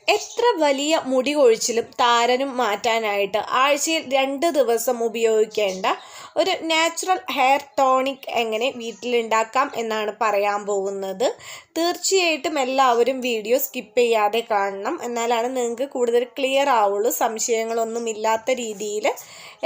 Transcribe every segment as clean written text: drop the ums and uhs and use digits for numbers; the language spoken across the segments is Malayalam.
എത്ര വലിയ മുടി കൊഴിച്ചിലും താരനും മാറ്റാനായിട്ട് ആഴ്ചയിൽ 2 ദിവസം ഉപയോഗിക്കേണ്ട ഒരു നാച്ചുറൽ ഹെയർ ടോണിക് എങ്ങനെ വീട്ടിലുണ്ടാക്കാം എന്നാണ് പറയാൻ പോകുന്നത്. തീർച്ചയായിട്ടും എല്ലാവരും വീഡിയോ സ്കിപ്പ് ചെയ്യാതെ കാണണം, എന്നാലാണ് നിങ്ങൾക്ക് കൂടുതൽ ക്ലിയർ ആവുള്ളൂ. സംശയങ്ങളൊന്നും ഇല്ലാത്ത രീതിയിൽ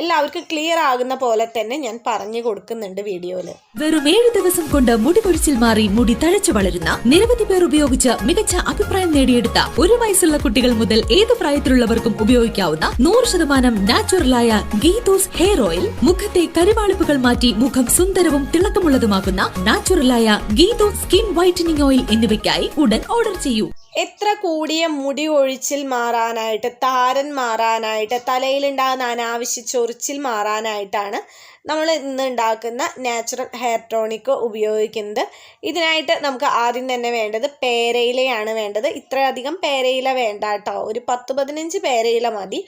എല്ലാവർക്കും ക്ലിയർ ആകുന്ന പോലെ തന്നെ ഞാൻ പറഞ്ഞു കൊടുക്കുന്നുണ്ട് വീഡിയോയിൽ. വെറും 7 ദിവസം കൊണ്ട് മുടി കൊഴിച്ചിൽ മാറി മുടി തഴച്ചു വളരുന്ന നിരവധി പേർ ഉപയോഗിച്ച് മികച്ച അഭിപ്രായം നേടിയെടുത്ത 1 വയസ്സുള്ള കുട്ടികൾ മുതൽ ഏത് പ്രായത്തിലുള്ളവർക്കും ഉപയോഗിക്കാവുന്ന 100% നാച്ചുറലായ ഗീതൂസ് ഹെയർ ഓയിൽ, മുഖത്തെ കരുവാളിപ്പുകൾ മാറ്റി മുഖം സുന്ദരവും തിളക്കമുള്ളതുമാക്കുന്ന നാച്ചുറലായ ഗീതൂസ് സ്കിൻ വൈറ്റനിങ് ഓയിൽ എന്നിവയ്ക്കായി ഉടൻ ഓർഡർ ചെയ്യൂ. എത്ര കൂടിയ മുടി കൊഴിച്ചിൽ മാറാനായിട്ട്, താരൻ മാറാനായിട്ട്, തലയിലുണ്ടാകുന്ന അനാവശ്യ ചൊറിച്ചിൽ മാറാനായിട്ടാണ് നമ്മൾ ഇന്ന് ഉണ്ടാക്കുന്ന നാച്ചുറൽ ഹെയർ ടോണിക് ഉപയോഗിക്കുന്നത്. ഇതിനായിട്ട് നമുക്ക് ആദ്യം തന്നെ വേണ്ടത് പേരയിലയാണ് വേണ്ടത്. ഇത്രയധികം പേരയില വേണ്ട കേട്ടോ, ഒരു 10-15 പേരയില മതി.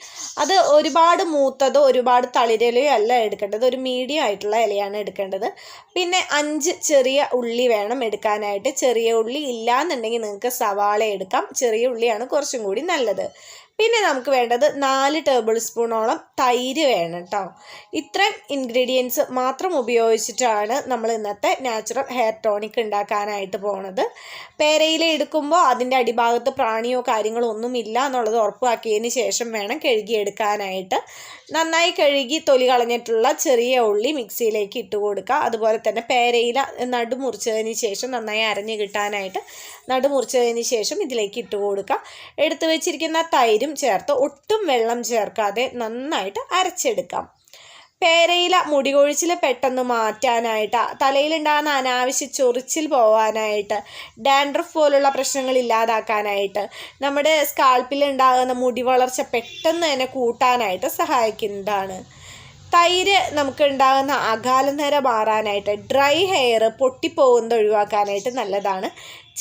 അത് ഒരുപാട് മൂത്തതോ ഒരുപാട് തളിരിലയോ അല്ല എടുക്കേണ്ടത്, ഒരു മീഡിയം ആയിട്ടുള്ള ഇലയാണ് എടുക്കേണ്ടത്. പിന്നെ 5 ചെറിയ ഉള്ളി വേണം എടുക്കാനായിട്ട്. ചെറിയ ഉള്ളി ഇല്ലാന്നുണ്ടെങ്കിൽ നിങ്ങൾക്ക് സവാള എടുക്കാം, ചെറിയ ഉള്ളിയാണ് കുറച്ചും കൂടി നല്ലത്. പിന്നെ നമുക്ക് വേണ്ടത് 4 ടേബിൾ സ്പൂണോളം തൈര് വേണം കേട്ടോ. ഇത്രയും ഇൻഗ്രീഡിയൻസ് മാത്രം ഉപയോഗിച്ചിട്ടാണ് നമ്മൾ ഇന്നത്തെ നാച്ചുറൽ ഹെയർ ടോണിക് ഉണ്ടാക്കാനായിട്ട് പോണത്. പേരയില എടുക്കുമ്പോൾ അതിൻ്റെ അടിഭാഗത്ത് പ്രാണിയോ കാര്യങ്ങളോ ഒന്നുമില്ല എന്നുള്ളത് ഉറപ്പാക്കിയതിന് ശേഷം വേണം കഴുകിയെടുക്കാനായിട്ട്. നന്നായി കഴുകി തൊലി കളഞ്ഞിട്ടുള്ള ചെറിയ ഉള്ളി മിക്സിയിലേക്ക് ഇട്ട് കൊടുക്കുക. അതുപോലെ തന്നെ പേരയില നടുമുറിച്ചതിന് ശേഷം നന്നായി അരഞ്ഞ് കിട്ടാനായിട്ട് നടുമുറിച്ചതിന് ശേഷം ഇതിലേക്ക് ഇട്ട് കൊടുക്കുക. എടുത്തു വെച്ചിരിക്കുന്ന തൈരും ചേർത്ത് ഒട്ടും വെള്ളം ചേർക്കാതെ നന്നായിട്ട് അരച്ചെടുക്കാം. പേരയില മുടി കൊഴിച്ചിൽ പെട്ടെന്ന് മാറ്റാനായിട്ട്, തലയിലുണ്ടാകുന്ന അനാവശ്യ ചൊറിച്ചിൽ പോകാനായിട്ട്, ഡാൻഡ്രഫ് പോലുള്ള പ്രശ്നങ്ങൾ ഇല്ലാതാക്കാനായിട്ട്, നമ്മുടെ സ്കാൾപ്പിൽ ഉണ്ടാകുന്ന മുടി വളർച്ച പെട്ടെന്ന് തന്നെ കൂട്ടാനായിട്ട് സഹായിക്കുന്നതാണ്. തൈര് നമുക്ക് ഉണ്ടാകുന്ന അകാലനര മാറാനായിട്ട്, ഡ്രൈ ഹെയർ പൊട്ടിപ്പോകുന്നത് ഒഴിവാക്കാനായിട്ട് നല്ലതാണ്.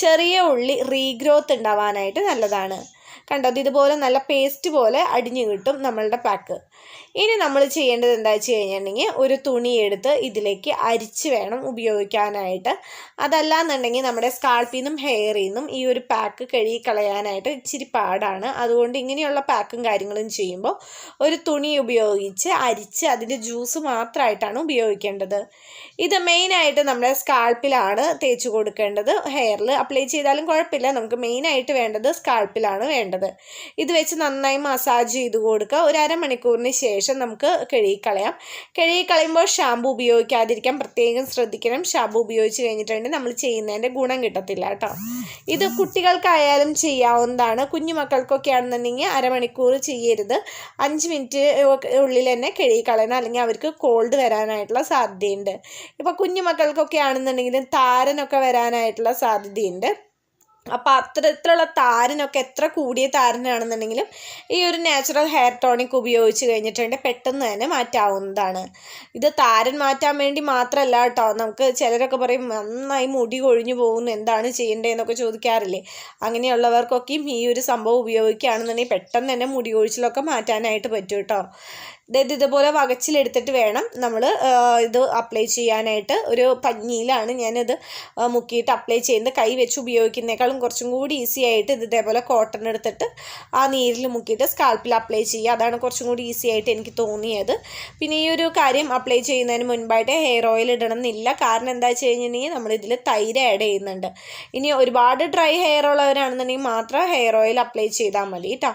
ചെറിയ ഉള്ളി റീഗ്രോത്ത് ഉണ്ടാവാനായിട്ട് നല്ലതാണ്. കണ്ടോ, ഇതുപോലെ നല്ല പേസ്റ്റ് പോലെ അടിഞ്ഞു കിട്ടും നമ്മളുടെ പാക്ക്. ഇനി നമ്മൾ ചെയ്യേണ്ടത് എന്താ വെച്ച് കഴിഞ്ഞിട്ടുണ്ടെങ്കിൽ, ഒരു തുണി എടുത്ത് ഇതിലേക്ക് അരിച്ച് വേണം ഉപയോഗിക്കാനായിട്ട്. അതല്ലാന്നുണ്ടെങ്കിൽ നമ്മുടെ സ്കാൾപ്പിൽ നിന്നും ഹെയറിൽ നിന്നും ഈ ഒരു പാക്ക് കഴുകി കളയാനായിട്ട് ഇച്ചിരി പാടാണ്. അതുകൊണ്ട് ഇങ്ങനെയുള്ള പാക്കും കാര്യങ്ങളും ചെയ്യുമ്പോൾ ഒരു തുണി ഉപയോഗിച്ച് അരിച്ച് അതിൻ്റെ ജ്യൂസ് മാത്രമായിട്ടാണ് ഉപയോഗിക്കേണ്ടത്. ഇത് മെയിനായിട്ട് നമ്മുടെ സ്കാൾപ്പിലാണ് തേച്ച് കൊടുക്കേണ്ടത്. ഹെയറിൽ അപ്ലൈ ചെയ്താലും കുഴപ്പമില്ല, നമുക്ക് മെയിനായിട്ട് വേണ്ടത് സ്കാൾപ്പിലാണ് വേണ്ടത്. ഇത് വെച്ച് നന്നായി മസാജ് ചെയ്ത് കൊടുക്കുക. ഒരു അരമണിക്കൂറിന് ശേഷം നമുക്ക് കഴുകിക്കളയാം. കഴുകിക്കളയുമ്പോൾ ഷാമ്പു ഉപയോഗിക്കാതിരിക്കാൻ പ്രത്യേകം ശ്രദ്ധിക്കണം. ഷാമ്പു ഉപയോഗിച്ച് കഴിഞ്ഞിട്ടുണ്ടെങ്കിൽ നമ്മൾ ചെയ്യുന്നതിൻ്റെ ഗുണം കിട്ടത്തില്ല കേട്ടോ. ഇത് കുട്ടികൾക്കായാലും ചെയ്യാവുന്നതാണ്. കുഞ്ഞു മക്കൾക്കൊക്കെ ആണെന്നുണ്ടെങ്കിൽ അരമണിക്കൂർ ചെയ്യരുത്, 5 മിനിറ്റ് ഉള്ളിൽ തന്നെ കഴുകിക്കളയണം, അല്ലെങ്കിൽ അവർക്ക് കോൾഡ് വരാനായിട്ടുള്ള സാധ്യതയുണ്ട്. ഇപ്പോൾ കുഞ്ഞു മക്കൾക്കൊക്കെ ആണെന്നുണ്ടെങ്കിലും താരനൊക്കെ വരാനായിട്ടുള്ള സാധ്യതയുണ്ട്. അപ്പോൾ അത്തരത്തിലുള്ള താരനൊക്കെ, എത്ര കൂടിയ താരനാണെന്നുണ്ടെങ്കിലും ഈ ഒരു നാച്ചുറൽ ഹെയർ ടോണിക് ഉപയോഗിച്ച് കഴിഞ്ഞിട്ടുണ്ടെങ്കിൽ പെട്ടെന്ന് തന്നെ മാറ്റാവുന്നതാണ്. ഇത് താരൻ മാറ്റാൻ വേണ്ടി മാത്രമല്ല കേട്ടോ. നമുക്ക് ചിലരൊക്കെ പറയും നന്നായി മുടി കൊഴിഞ്ഞു പോകുന്നു, എന്താണ് ചെയ്യേണ്ടതെന്നൊക്കെ ചോദിക്കാറില്ലേ. അങ്ങനെയുള്ളവർക്കൊക്കെയും ഈ ഒരു സംഭവം ഉപയോഗിക്കുകയാണെന്നുണ്ടെങ്കിൽ പെട്ടെന്ന് തന്നെ മുടി കൊഴിച്ചിലൊക്കെ മാറ്റാനായിട്ട് പറ്റും കേട്ടോ. ഇതുപോലെ വകച്ചിലെടുത്തിട്ട് വേണം നമ്മൾ ഇത് അപ്ലൈ ചെയ്യാനായിട്ട്. ഒരു പഞ്ഞിയിലാണ് ഞാനിത് മുക്കിയിട്ട് അപ്ലൈ ചെയ്യുന്നത്. കൈ വെച്ച് ഉപയോഗിക്കുന്നേക്കാളും കുറച്ചും കൂടി ഈസി ആയിട്ട് ഇതേപോലെ കോട്ടൺ എടുത്തിട്ട് ആ നീരിൽ മുക്കിയിട്ട് സ്കാൾപ്പിൽ അപ്ലൈ ചെയ്യുക, അതാണ് കുറച്ചും കൂടി ഈസി ആയിട്ട് എനിക്ക് തോന്നിയത്. പിന്നെ ഈ ഒരു കാര്യം അപ്ലൈ ചെയ്യുന്നതിന് മുൻപായിട്ട് ഹെയർ ഓയിൽ ഇടണം എന്നില്ല. കാരണം എന്താ വെച്ച് കഴിഞ്ഞിട്ടുണ്ടെങ്കിൽ നമ്മളിതിൽ തൈര് ആഡ് ചെയ്യുന്നുണ്ട്. ഇനി ഒരുപാട് ഡ്രൈ ഹെയർ ഉള്ളവരാണെന്നുണ്ടെങ്കിൽ മാത്രം ഹെയർ ഓയിൽ അപ്ലൈ ചെയ്താൽ മതി കേട്ടോ.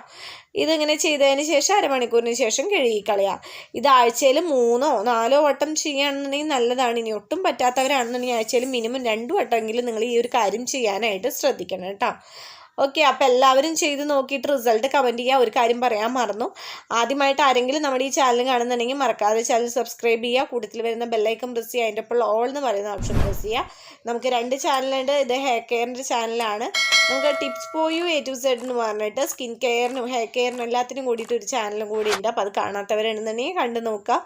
ഇതിങ്ങനെ ചെയ്തതിന് ശേഷം അരമണിക്കൂറിന് ശേഷം കഴുകിക്കളയാം. ഇത് ആഴ്ചയിൽ 3-4 വട്ടം ചെയ്യുകയാണെന്നുണ്ടെങ്കിൽ നല്ലതാണ്. ഇനി ഒട്ടും പറ്റാത്തവരാണെന്നുണ്ടെങ്കിൽ ആഴ്ചയിൽ മിനിമം 2 വട്ടമെങ്കിലും നിങ്ങൾ ഈ ഒരു കാര്യം ചെയ്യാനായിട്ട് ശ്രദ്ധിക്കണം കേട്ടോ. ഓക്കെ, അപ്പോൾ എല്ലാവരും ചെയ്ത് നോക്കിയിട്ട് റിസൾട്ട് കമൻറ്റ് ചെയ്യുക. ഒരു കാര്യം പറയാൻ മറന്നു, ആദ്യമായിട്ട് ആരെങ്കിലും നമ്മുടെ ഈ ചാനൽ കാണുന്നുണ്ടെങ്കിൽ മറക്കാതെ ചാനൽ സബ്സ്ക്രൈബ് ചെയ്യുക. കൂട്ടത്തിൽ വരുന്ന ബെല്ലൈക്കൺ പ്രസ് ചെയ്യുക, അതിൻ്റെ ഒപ്പം ഓൾ എന്ന് പറയുന്ന ഓപ്ഷൻ പ്രസ് ചെയ്യുക. നമുക്ക് 2 ചാനലുണ്ട്. ഇത് ഹെയർ കെയറിൻ്റെ ചാനലാണ്. നമുക്ക് tips for you A to Z എന്ന് പറഞ്ഞിട്ട് സ്കിൻ കെയറിനും ഹെയർ കെയറിനും എല്ലാത്തിനും കൂടിയിട്ട് ഒരു ചാനലും കൂടി ഉണ്ട്. അപ്പോൾ അത് കാണാത്തവരുണ്ടെന്നുണ്ടെങ്കിൽ കണ്ടു നോക്കുക.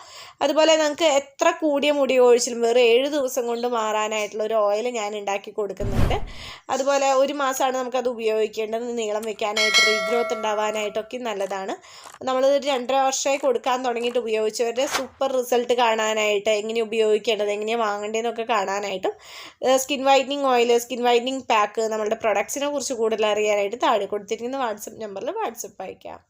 അതുപോലെ നമുക്ക് എത്ര കൂടിയ മുടി കൊഴിച്ചിലും വെറും 7 ദിവസം കൊണ്ട് മാറാനായിട്ടുള്ള ഒരു ഓയിൽ ഞാൻ ഉണ്ടാക്കി കൊടുക്കുന്നുണ്ട്. അതുപോലെ 1 മാസമാണ് നമുക്കത് ഉപയോഗിക്കാം. ഉപയോഗിക്കേണ്ടത് നീളം വെക്കാനായിട്ട്, റീഗ്രോത്ത് ഉണ്ടാവാനായിട്ടൊക്കെ നല്ലതാണ്. നമ്മളത് 2.5 വർഷമായി കൊടുക്കാൻ തുടങ്ങിയിട്ട് ഉപയോഗിച്ചവരുടെ സൂപ്പർ റിസൾട്ട് കാണാനായിട്ട്, എങ്ങനെ ഉപയോഗിക്കേണ്ടത്, എങ്ങനെയാണ് വാങ്ങേണ്ടതെന്നൊക്കെ കാണാനായിട്ടും skin whitening oil, skin whitening pack, നമ്മളുടെ പ്രൊഡക്ട്സിനെ കുറിച്ച് കൂടുതൽ അറിയാനായിട്ട് താഴെ കൊടുത്തിരിക്കുന്ന വാട്സപ്പ് നമ്പറിൽ വാട്സപ്പ് അയക്കാം.